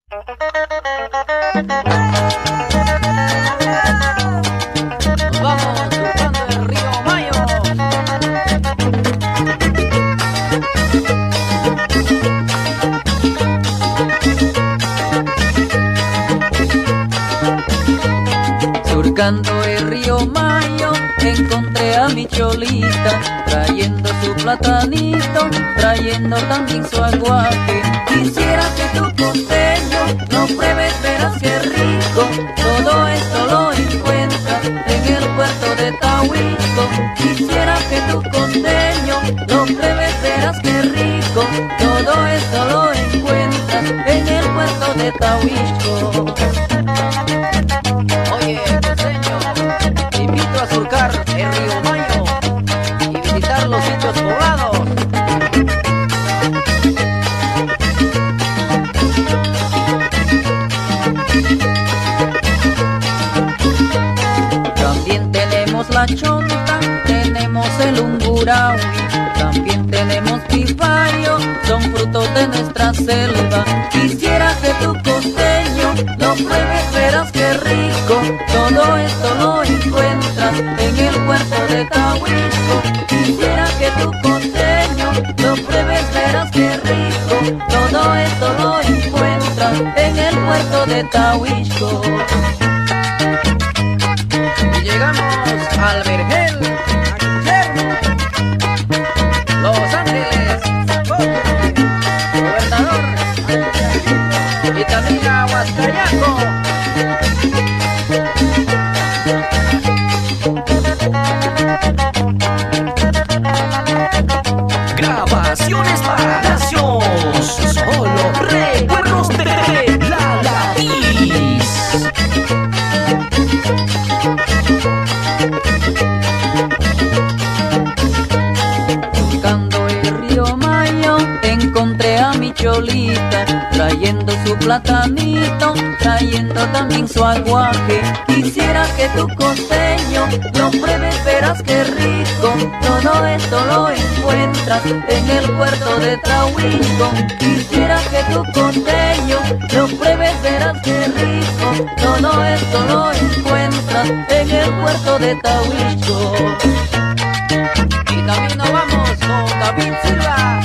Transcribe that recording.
Nos vamos surcando el río Mayo. Surcando el río Mayo, encontré a mi cholita, trayendo su platanito, trayendo también su aguaje. Quisiera que tu costeño lo pruebes, verás qué rico. Todo esto lo encuentras en el puerto de Tahuico. Quisiera que tu costeño lo pruebes, verás qué rico. Todo esto lo encuentras en el puerto de Tahuico. Oye, costeño, te invito a surcar el río Mayo y visitar los sitios poblados. También tenemos la chonta, tenemos el unguraui, también tenemos pipayo, son frutos de nuestra selva. Quisiera que tu costeño lo pruebes, verás qué rico. Todo esto lo encuentras en el puerto de Tahuico. Quisiera que tu costeño lo pruebes, verás qué rico. Todo esto lo encuentras en el puerto de Tahuico. Y llegamos al Vergel, a Guillermo, Los Ángeles, Gobernador, y también a Huascayaco. Grabaciones Palacios, solo recuerdos de la Latiz. Buscando el río Mayo, encontré a mi cholita, trayendo su platanito, trayendo también su aguaje. Quisiera que tu costeño lo pruebes, verás qué rico. Todo esto lo encuentras en el puerto de Tahuico. Quisiera que tu costeño lo pruebes, verás qué rico. Todo esto lo encuentras en el puerto de Tahuico. Y también nos vamos con David Silva.